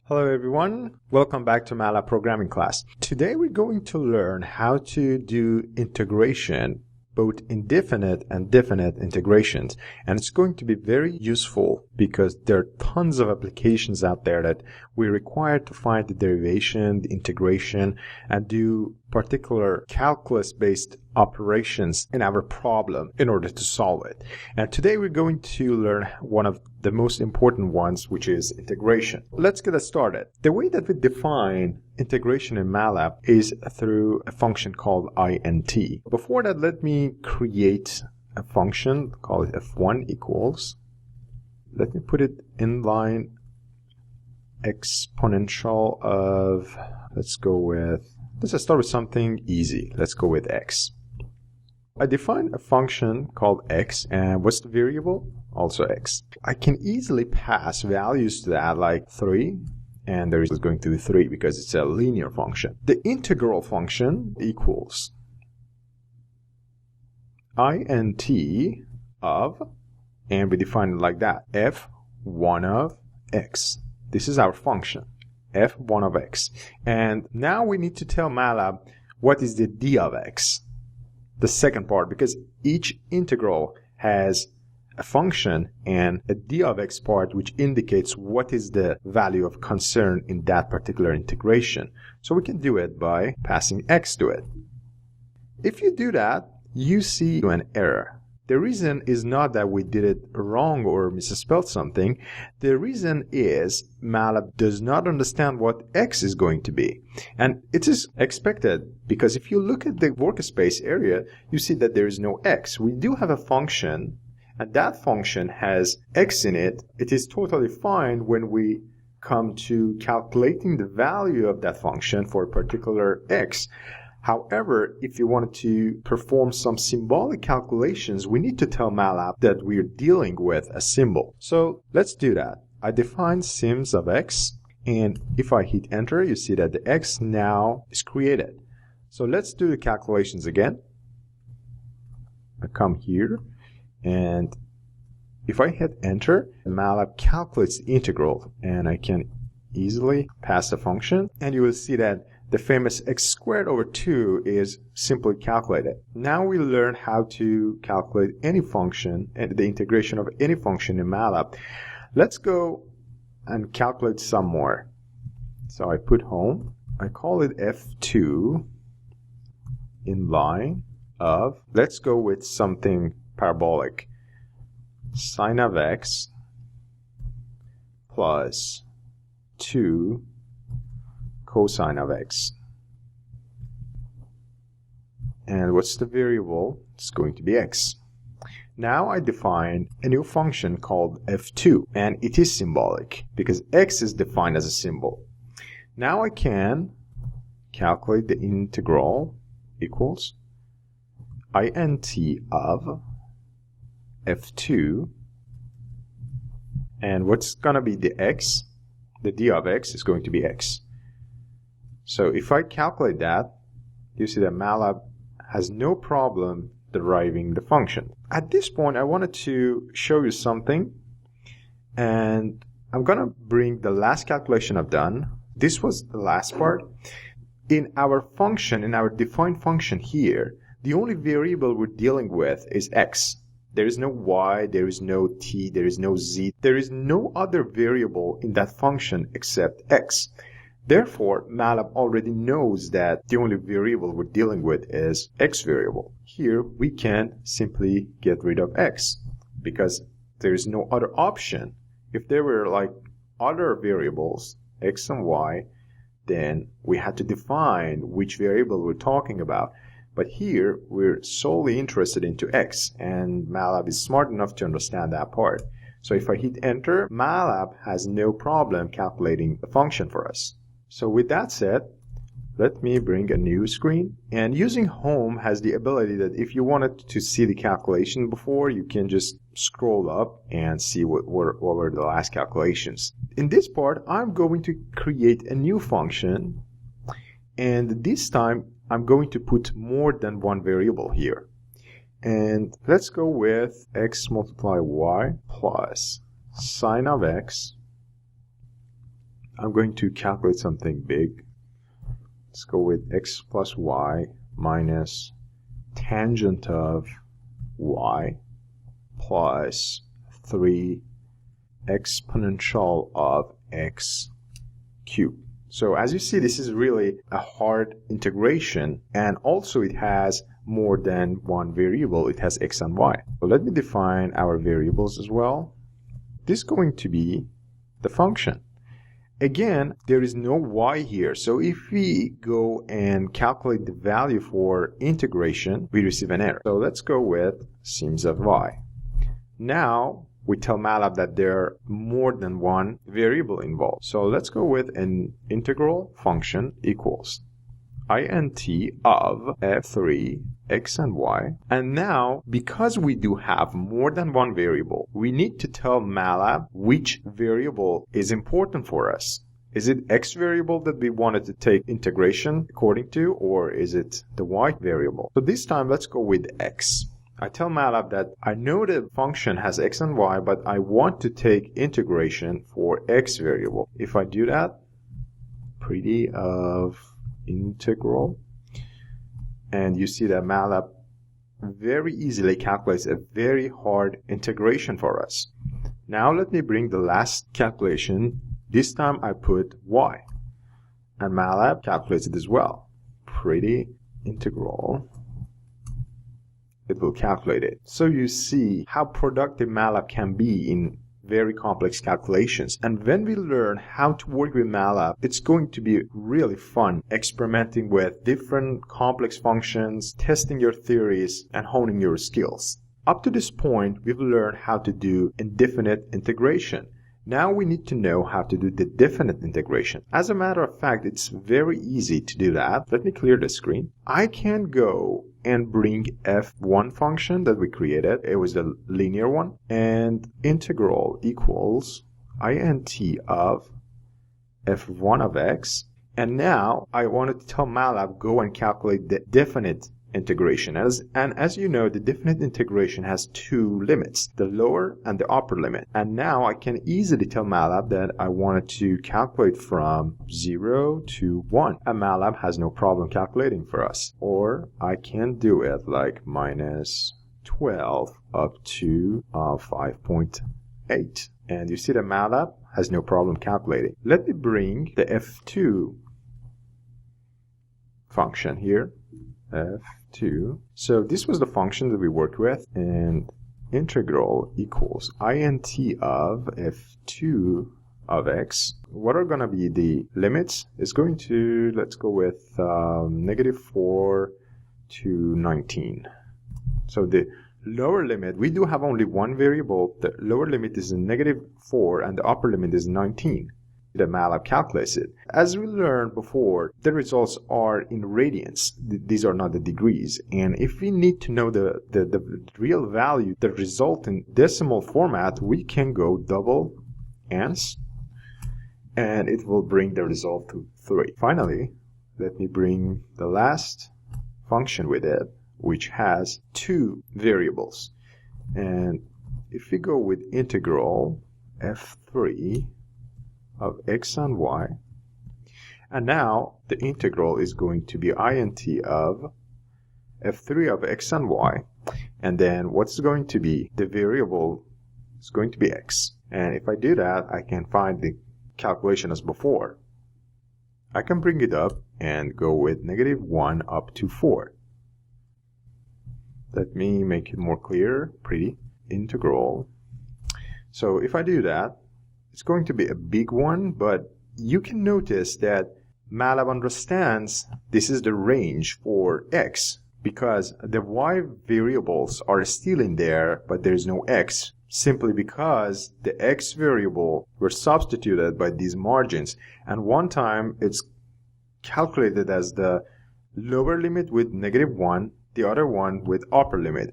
Hello everyone, welcome back to MathLAB programming class. Today we're going to learn how to do integration, both indefinite and definite integrations. And it's going to be very useful because there are tons of applications out there that we require to find the derivation, the integration, and do particular calculus-based operations in our problem in order to solve it. And today we're going to learn one of the most important ones, which is integration. Let's get us started. The way that we define integration in MathLAB is through a function called int. Before that, let me create a function, call it f1 equals. Let me put it in line exponential of, let's just start with something easy. Let's go with x. I define a function called x, and what's the variable? Also x. I can easily pass values to that like 3, and there is going to be 3 because it's a linear function. The integral function equals int of, and we define it like that, f1 of x. This is our function, f1 of x. And now we need to tell MathLAB what is the d of x, the second part, because each integral has a function and a d of x part which indicates what is the value of concern in that particular integration. So we can do it by passing x to it. If you do that, you see an error. The reason is not that we did it wrong or misspelled something. The reason is MathLAB does not understand what x is going to be. And it is expected because if you look at the workspace area, you see that there is no x. We do have a function, and that function has x in it. It is totally fine when we come to calculating the value of that function for a particular x. However, if you wanted to perform some symbolic calculations, we need to tell MathLAB that we're dealing with a symbol. So let's do that. I define sims of x, and if I hit enter, you see that the x now is created. So let's do the calculations again. I come here, and if I hit enter, MathLAB calculates the integral, and I can easily pass the function, and you will see that the famous x squared over 2 is simply calculated. Now we learn how to calculate any function and the integration of any function in MathLAB. Let's go and calculate some more. So I put home, I call it f2 in line of, let's go with something parabolic, sine of x plus 2 cosine of x. And what's the variable? It's going to be x. Now I define a new function called f2, and it is symbolic because x is defined as a symbol. Now I can calculate the integral equals int of f2, and what's going to be the x? The d of x is going to be x. So if I calculate that, you see that MathLAB has no problem deriving the function. At this point, I wanted to show you something, and I'm going to bring the last calculation I've done. This was the last part. In our function, in our defined function here, the only variable we're dealing with is x. There is no y, there is no t, there is no z. There is no other variable in that function except x. Therefore, MathLAB already knows that the only variable we're dealing with is x variable. Here, we can simply get rid of x because there is no other option. If there were like other variables, x and y, then we had to define which variable we're talking about. But here, we're solely interested into x, and MathLAB is smart enough to understand that part. So if I hit enter, MathLAB has no problem calculating the function for us. So with that said, let me bring a new screen. And using home has the ability that if you wanted to see the calculation before, you can just scroll up and see what were the last calculations. In this part, I'm going to create a new function, and this time I'm going to put more than one variable here. And let's go with x multiply y plus sine of x I'm going to calculate something big. Let's go with x plus y minus tangent of y plus 3 exponential of x cubed. So as you see, this is really a hard integration, and also it has more than one variable. It has x and y. So let me define our variables as well. This is going to be the function. Again, there is no y here, so if we go and calculate the value for integration, we receive an error. So let's go with sims of y. Now we tell MATLAB that there are more than one variable involved. So let's go with an integral function equals int of f3 x and y. And now, because we do have more than one variable, we need to tell MATLAB which variable is important for us. Is it x variable that we wanted to take integration according to, or is it the y variable? So this time, let's go with x. I tell MATLAB that I know the function has x and y, but I want to take integration for x variable. If I do that, pretty of integral, and you see that MATLAB very easily calculates a very hard integration for us. Now let me bring the last calculation. This time I put y, and MATLAB calculates it as well. Pretty integral. It will calculate it. So you see how productive MATLAB can be in very complex calculations. And when we learn how to work with MATLAB, it's going to be really fun experimenting with different complex functions, testing your theories, and honing your skills. Up to this point, we've learned how to do indefinite integration. Now we need to know how to do the definite integration. As a matter of fact, it's very easy to do that. Let me clear the screen. I can go and bring f1 function that we created. It was the linear one. And integral equals int of f1 of x. And now I wanted to tell MATLAB go and calculate the definite integration. As you know, the definite integration has two limits, the lower and the upper limit. And now I can easily tell MATLAB that I wanted to calculate from 0 to 1. And MATLAB has no problem calculating for us. Or I can do it like minus 12 up to 5.8. And you see that MATLAB has no problem calculating. Let me bring the f2 function here. F2. So this was the function that we worked with, and integral equals int of f2 of x. What are going to be the limits? It's going to, let's go with -4 to 19. So the lower limit, we do have only one variable. The lower limit is -4 and the upper limit is 19. The MATLAB calculates it. As we learned before, the results are in radians. These are not the degrees. And if we need to know the real value, the result in decimal format, we can go double ans, and it will bring the result to 3. Finally, let me bring the last function with it, which has two variables. And if we go with integral f3 of x and y, and now the integral is going to be int of f3 of x and y, and then what's going to be the variable is going to be x. And if I do that, I can find the calculation as before. I can bring it up and go with -1 up to 4. Let me make it more clear. Pretty integral. So if I do that, it's going to be a big one, but you can notice that MATLAB understands this is the range for x, because the y variables are still in there, but there's no x, simply because the x variable were substituted by these margins. And one time it's calculated as the lower limit with -1, the other one with upper limit.